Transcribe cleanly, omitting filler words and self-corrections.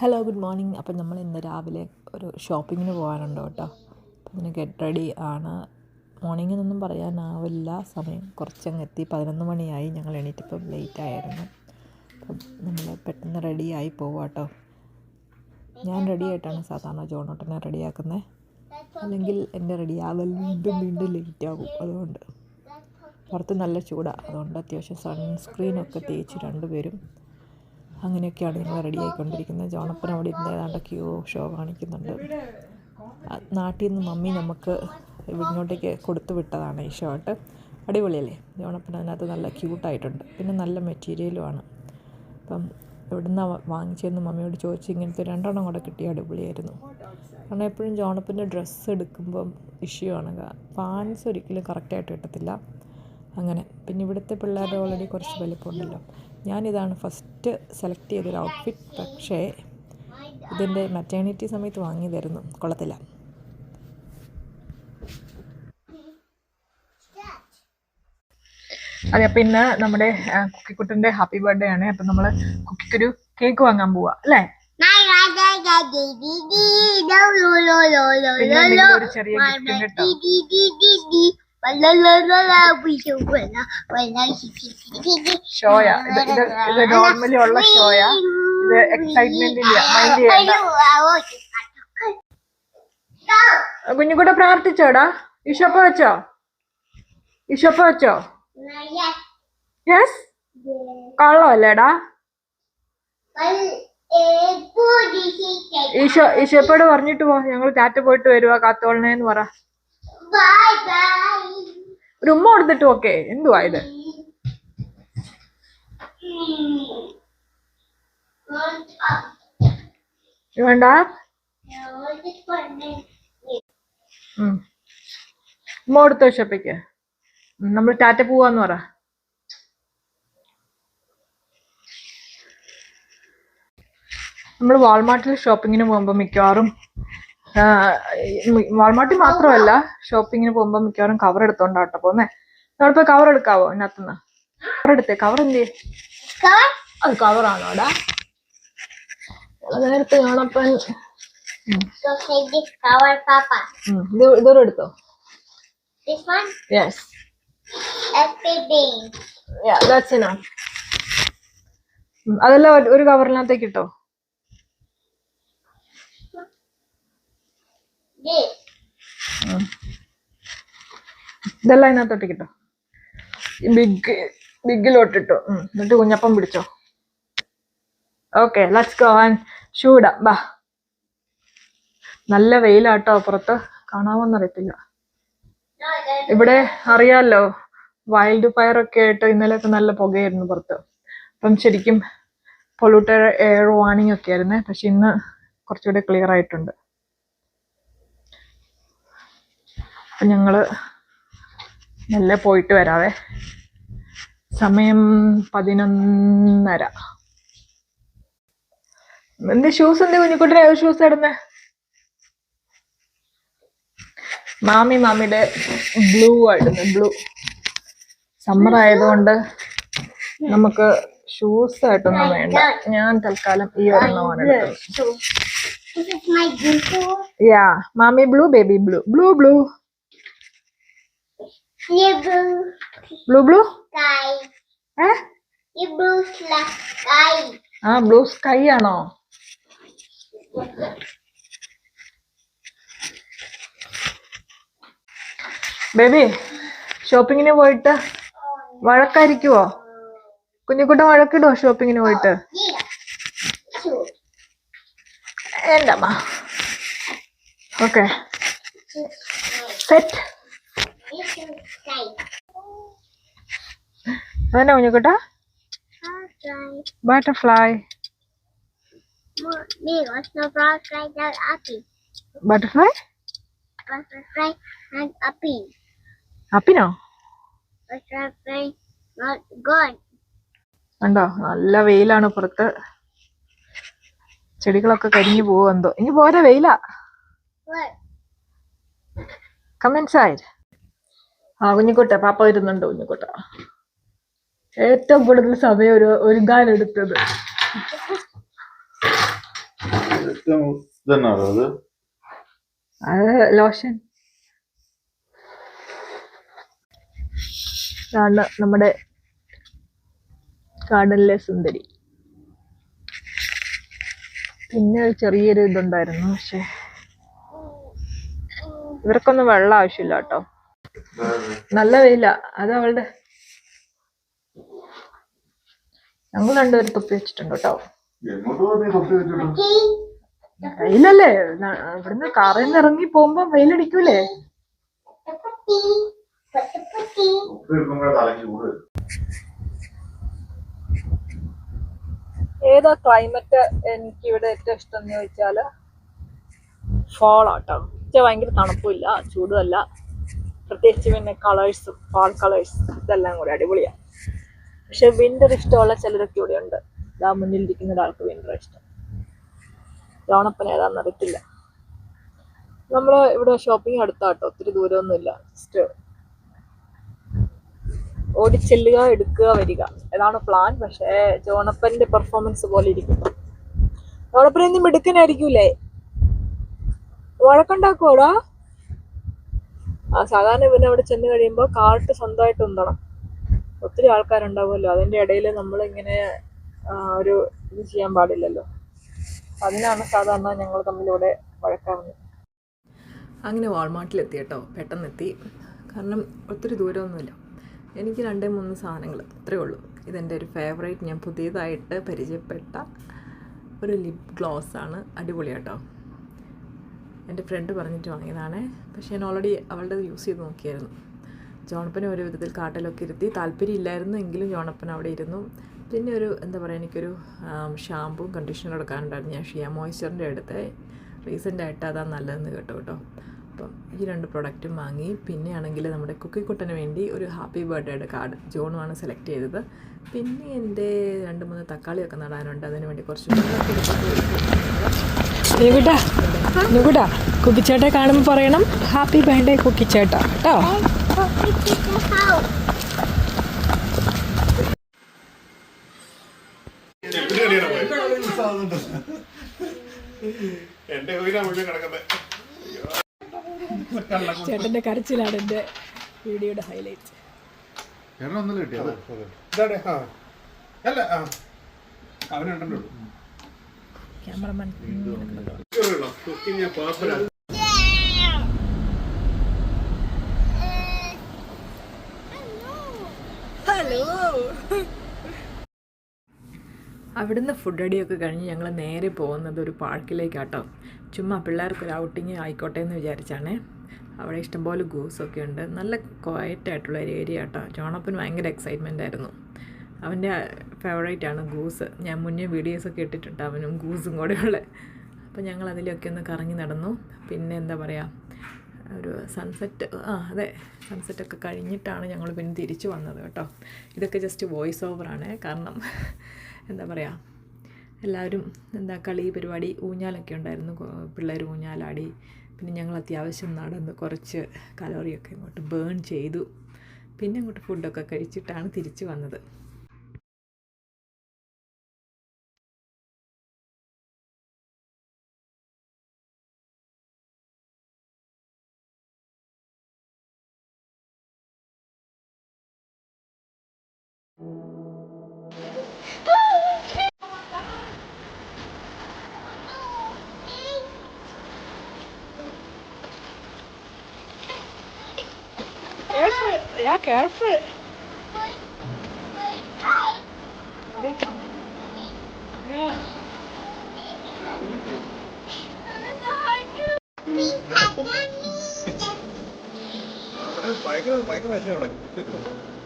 Hello good morning. അപ്പം നമ്മൾ ഇന്ന് രാവിലെ ഒരു ഷോപ്പിങ്ങിന് പോകാനുണ്ട് കേട്ടോ. അപ്പം ഇതിന് ഗെറ്റ് റെഡി ആണ്. മോർണിംഗിനൊന്നും പറയാനാവില്ല, സമയം കുറച്ചങ്ങ് എത്തി. 11 മണിയായി. ഞങ്ങൾ എണീറ്റപ്പം ലേറ്റ് ആയിരുന്നു. അപ്പം നമ്മൾ പെട്ടെന്ന് റെഡിയായി പോവാം കേട്ടോ. ഞാൻ റെഡിയായിട്ടാണ് സാധാരണ ജോണോട്ടനെ റെഡിയാക്കുന്നത്, അല്ലെങ്കിൽ എൻ്റെ റെഡിയാകൽ വീണ്ടും ലേറ്റ് ആകും. അതുകൊണ്ട് പുറത്ത് നല്ല ചൂടാണ്, അതുകൊണ്ട് അത്യാവശ്യം സൺസ്ക്രീനൊക്കെ തേച്ച് രണ്ടുപേരും അങ്ങനെയൊക്കെയാണ് ഞങ്ങൾ റെഡി ആയിക്കൊണ്ടിരിക്കുന്നത്. ജോണപ്പൻ അവിടെ ഇരുന്ന് ഏതാണ്ട് ഷോ കാണിക്കുന്നുണ്ട്. നാട്ടിൽ നിന്ന് മമ്മി നമുക്ക് ഇങ്ങോട്ടേക്ക് കൊടുത്തു വിട്ടതാണ് ഈ ഷർട്ട്. അടിപൊളിയല്ലേ? ജോണപ്പൻ അതിനകത്ത് നല്ല ക്യൂട്ടായിട്ടുണ്ട്, പിന്നെ നല്ല മെറ്റീരിയലുമാണ്. അപ്പം ഇവിടുന്ന് വാങ്ങിച്ചതെന്ന് മമ്മിയോട് ചോദിച്ച് ഇങ്ങനത്തെ 2 കൂടെ കിട്ടിയ അടിപൊളിയായിരുന്നു. കാരണം എപ്പോഴും ജോണപ്പൻ്റെ ഡ്രസ്സ് എടുക്കുമ്പം ഇഷ്യൂ ആണ്, പാൻസ് ഒരിക്കലും കറക്റ്റായിട്ട് കിട്ടത്തില്ല അങ്ങനെ. പിന്നെ ഇവിടുത്തെ പിള്ളേരുടെ ഓൾറെഡി കുറച്ച് വലിപ്പമുണ്ടല്ലോ. ഞാനിതാണ് ഫസ്റ്റ് സെലക്ട് ചെയ്തൊരു ഔട്ട്ഫിറ്റ്, പക്ഷേ ഇതിൻ്റെ മറ്റേണിറ്റി സമയത്ത് വാങ്ങിയതായിരുന്നു, കൊള്ളത്തില്ല. അതെ, അപ്പം ഇന്ന് നമ്മുടെ കുക്കിക്കുട്ടൻ്റെ ഹാപ്പി ബർത്ത്ഡേ ആണ്. അപ്പം നമ്മൾ കുക്കിക്കൊരു കേക്ക് വാങ്ങാൻ പോവാ അല്ലേ? ഒരു ചെറിയ ഗിഫ്റ്റും കേട്ടോ. ഷോയാ ഇത് നോർമലി ഉള്ള ഷോയാ. ഇത് എക്സൈറ്റ്മെന്റിന്റെ മൈൻഡ് ചെയ്യണ്ട. കുഞ്ഞുകൂടെ പ്രാർത്ഥിച്ചോടാ? ഈശോപ്പ വെച്ചോ? യെസ്. കള്ളല്ലേടാ? ഈശോപ്പോട് പറഞ്ഞിട്ട് പോ, ഞങ്ങൾ ടാറ്റ പോയിട്ട് വരുവാ, കാത്തോളണേന്ന് പറ. ഒരു ഉമ്മ കൊടുത്തിട്ട് ഓക്കെ. എന്തുവാ ഇത്? വേണ്ട, ഉമ്മ കൊടുത്തോ ഈശോപ്പയ്ക്ക്. നമ്മൾ ടാറ്റ പോവാന്ന് പറ. നമ്മൾ വാൾമാർട്ടിൽ ഷോപ്പിങ്ങിന് പോകുമ്പോൾ മിക്കവാറും, വാൾമാർട്ടിൽ മാത്രമല്ല ഷോപ്പിങ്ങിന് പോകുമ്പോൾ മിക്കവാറും കവർ എടുത്തോണ്ടാട്ടോ പോന്നേ. നമ്മളിപ്പോ കവർ എടുക്കാവോ? ഇതിനകത്തുനിന്ന് കവർ എടുത്തേ. കവർ എന്തേ? അത് കവറാണോടാ? നേരത്തെ കാണപ്പൻ ഇതൊരു എടുത്തോ. Yes, that's enough. അതെല്ലാം ഒരു കവറിനകത്തേക്ക് ഇട്ടോ. ഇതെല്ലാം ഇതിനകത്തോട്ട് കിട്ടോ. ബിഗിലോട്ടിട്ടോ. എന്നിട്ട് കുഞ്ഞപ്പം പിടിച്ചോ. Okay, let's go and shoe ഇടാം. ബാ. നല്ല വെയിലാട്ടോ പുറത്ത്, കാണാമെന്നറിയത്തില്ല. ഇവിടെ അറിയാലോ, വൈൽഡ് ഫയർ ഒക്കെ ആയിട്ട് ഇന്നലെയൊക്കെ നല്ല പുകയായിരുന്നു പുറത്ത്. അപ്പം ശരിക്കും പൊല്യൂട്ടഡ് എയർ വാർണിംഗ് ഒക്കെ ആയിരുന്നേ. പക്ഷെ ഇന്ന് കുറച്ചുകൂടെ ക്ലിയർ ആയിട്ടുണ്ട്. അപ്പം ഞങ്ങള് നല്ല പോയിട്ട് വരാവേ. സമയം 11:30. എന്ത് ഷൂസ്? എന്ത് കുഞ്ഞിക്കുട്ടിനെ ഷൂസ് ഇടുന്നേ? മാമിയുടെ ബ്ലൂ ആയിടുന്നു. ബ്ലൂ സമ്മർ ആയതുകൊണ്ട് നമുക്ക് ഷൂസ് ആയിട്ടൊന്നും വേണ്ട. ഞാൻ തൽക്കാലം ഈ ഒരെണ്ണമാണ് എടുത്തത്. യാ, മാമി blue, baby blue. Blue blue blue sky ആണോ? ബേബി ഷോപ്പിങ്ങിന് പോയിട്ട് വഴക്കായിരിക്കുവോ? കുഞ്ഞിക്കുട്ടൻ വഴക്കിടുവോ ഷോപ്പിങ്ങിന് പോയിട്ട്? എൻ്റെ അമ്മ. Okay, set. അതന്നെ കുഞ്ഞിക്കുട്ട? ബട്ടർഫ്ലൈ. ബട്ടർഫ്ലൈ? അപ്പിനോ? ഉണ്ടോ? നല്ല വെയിലാണ് പുറത്ത്. ചെടികളൊക്കെ കരിഞ്ഞു പോവെന്തോ. ഇനി പോരെ, വെയിലാ. Come inside. കുഞ്ഞിക്കുട്ട, പാപ്പ വരുന്നുണ്ട്. കുഞ്ഞിക്കുട്ട ഏറ്റവും കൂടുതൽ സമയം ഒരുങ്ങാനെടുത്തത് ഇതന്നാണോ അത്? അത് ലോഷൻ. ഇതാണ് നമ്മുടെ ഗാർഡനിലെ സുന്ദരി. പിന്നെ ചെറിയൊരു ഇതുണ്ടായിരുന്നു, പക്ഷെ ഇവർക്കൊന്നും വെള്ളം ആവശ്യമില്ല കേട്ടോ. നല്ല വെയില. അത് അവളുടെ ഞങ്ങൾ രണ്ടുപേരും തൊപ്പി വെച്ചിട്ടുണ്ട് കേട്ടോ. വെയിലല്ലേ, ഇവിടുന്ന് കാറിൽ നിന്ന് ഇറങ്ങി പോകുമ്പോ വെയിലടിക്കൂലേ. ഏതാ ക്ലൈമറ്റ് എനിക്ക് ഇവിടെ ഏറ്റവും ഇഷ്ടം എന്ന് ചോദിച്ചാല് fall ആട്ടോ. ഭയങ്കര തണുപ്പില്ല, ചൂടുമല്ല. പ്രത്യേകിച്ച് പിന്നെ കളേഴ്സും ഫാൾ കളേഴ്സ് ഇതെല്ലാം കൂടി അടിപൊളിയാണ്. പക്ഷെ വിന്റർ ഇഷ്ടമുള്ള ചിലരൊക്കെ ഇവിടെ ഉണ്ട്. ഇതാ മുന്നിലിരിക്കുന്ന ഒരാൾക്ക് വിന്റർ ഇഷ്ടം. ജോണപ്പൻ ഏതാണെന്ന് അറിയത്തില്ല. നമ്മൾ ഇവിടെ ഷോപ്പിംഗ് അടുത്താട്ടോ, ഒത്തിരി ദൂരമൊന്നുമില്ല. ജസ്റ്റ് ഓടിച്ചെല്ലുക, എടുക്കുക, വരിക, ഇതാണ് പ്ലാൻ. പക്ഷേ ജോണപ്പന്റെ പെർഫോമൻസ് പോലെ ഇരിക്കുന്നു. ജോണപ്പൻ എന്തും മിടുക്കനായിരിക്കൂലേ? വഴക്കുണ്ടാക്കുവോടാ? സാധാരണ പിന്നെ അവിടെ ചെന്ന് കഴിയുമ്പോൾ കാർട്ട് സ്വന്തമായിട്ട് ഉന്തണം. ഒത്തിരി ആൾക്കാരുണ്ടാവുമല്ലോ, അതിൻ്റെ ഇടയിൽ നമ്മളിങ്ങനെ ഒരു ഇത് ചെയ്യാൻ പാടില്ലല്ലോ. അതിനാണ് സാധാരണ ഞങ്ങൾ തമ്മിലൂടെ വഴക്കാവുന്നത്. അങ്ങനെ വാൾമാർട്ടിലെത്തി കേട്ടോ, പെട്ടെന്നെത്തി. കാരണം ഒത്തിരി ദൂരമൊന്നുമില്ല. എനിക്ക് 2-3 സാധനങ്ങൾ അത്രയേ ഉള്ളൂ. ഇതെൻ്റെ ഒരു ഫേവറേറ്റ്, ഞാൻ പുതിയതായിട്ട് പരിചയപ്പെട്ട ഒരു ലിപ് ഗ്ലോസ് ആണ്. അടിപൊളി കേട്ടോ. എൻ്റെ ഫ്രണ്ട് പറഞ്ഞിട്ട് വാങ്ങിയതാണ്. പക്ഷേ ഞാൻ ഓൾറെഡി അവളുടെ യൂസ് ചെയ്ത് നോക്കിയായിരുന്നു. ജോണപ്പനെ ഒരു വിധത്തിൽ കാട്ടിലൊക്കെ ഇരുത്തി. താല്പര്യമില്ലായിരുന്നു എങ്കിലും ജോണപ്പൻ അവിടെ ഇരുന്നു. പിന്നെ ഒരു എന്താ പറയുക, എനിക്കൊരു ഷാമ്പുവും കണ്ടീഷണറും എടുക്കാനുണ്ടായിരുന്നു. ഞാൻ ഷിയ മോയ്സ്ചറിൻ്റെ അടുത്ത് റീസെൻ്റായിട്ട് അതാണ് നല്ലതെന്ന് കേട്ടോ. അപ്പം ഈ 2 പ്രൊഡക്റ്റും വാങ്ങി. പിന്നെ ആണെങ്കിൽ നമ്മുടെ കുക്കിക്കുട്ടന് വേണ്ടി ഒരു ഹാപ്പി ബർത്ത്ഡേയുടെ കാർഡ് ജോണുമാണ് സെലക്ട് ചെയ്തത്. പിന്നെ എൻ്റെ 2-3 തക്കാളിയൊക്കെ നടാനുണ്ട്. അതിന് വേണ്ടി കുറച്ച് നുകൂട്ടാ കുക്കിച്ചേട്ടെ കാണുമ്പോൾ പറയണം ഹാപ്പി ബർത്ത്ഡേ കുക്കിച്ചേട്ടാ കേട്ടോ. ചേട്ടന്റെ കരച്ചിലാണ് എൻ്റെ വീഡിയോയുടെ ഹൈലൈറ്റ്. Cameraman hello. അവിടുന്ന് ഫുഡ് അടിയൊക്കെ കഴിഞ്ഞ് ഞങ്ങൾ നേരെ പോകുന്നത് ഒരു പാർക്കിലേക്കാട്ടോ. ചുമ്മാ പിള്ളേർക്കൊരു ഔട്ടിങ് ആയിക്കോട്ടെ എന്ന് വിചാരിച്ചാണേ. അവിടെ ഇഷ്ടംപോലെ ഗൂസൊക്കെ ഉണ്ട്. നല്ല ക്വയറ്റായിട്ടുള്ള ഒരു ഏരിയ കേട്ടോ. ജോണപ്പന് ഭയങ്കര എക്സൈറ്റ്മെൻ്റ് ആയിരുന്നു. അവൻ്റെ ഫേവറേറ്റാണ് ഗൂസ്. ഞാൻ മുന്നേ വീഡിയോസൊക്കെ ഇട്ടിട്ടുണ്ട് അവനും ഗൂസും കൂടെയുള്ള. അപ്പോൾ ഞങ്ങൾ അതിലൊക്കെ ഒന്ന് കറങ്ങി നടന്നു. പിന്നെ എന്താ പറയുക, ഒരു സൺസെറ്റ്, അതെ, സൺസെറ്റൊക്കെ കഴിഞ്ഞിട്ടാണ് ഞങ്ങൾ പിന്നെ തിരിച്ചു വന്നത് കേട്ടോ. ഇതൊക്കെ ജസ്റ്റ് വോയിസ് ഓവറാണ്. കാരണം എന്താ പറയുക, എല്ലാവരും കളി പരിപാടി, ഊഞ്ഞാലൊക്കെ ഉണ്ടായിരുന്നു. പിള്ളേർ ഊഞ്ഞാലാടി. പിന്നെ ഞങ്ങൾ അത്യാവശ്യം നടന്ന് കുറച്ച് കലോറിയൊക്കെ ഇങ്ങോട്ട് ബേൺ ചെയ്തു. പിന്നെ ഇങ്ങോട്ട് ഫുഡൊക്കെ കഴിച്ചിട്ടാണ് തിരിച്ചു വന്നത്. Careful. Yeah, careful. Yeah. Bike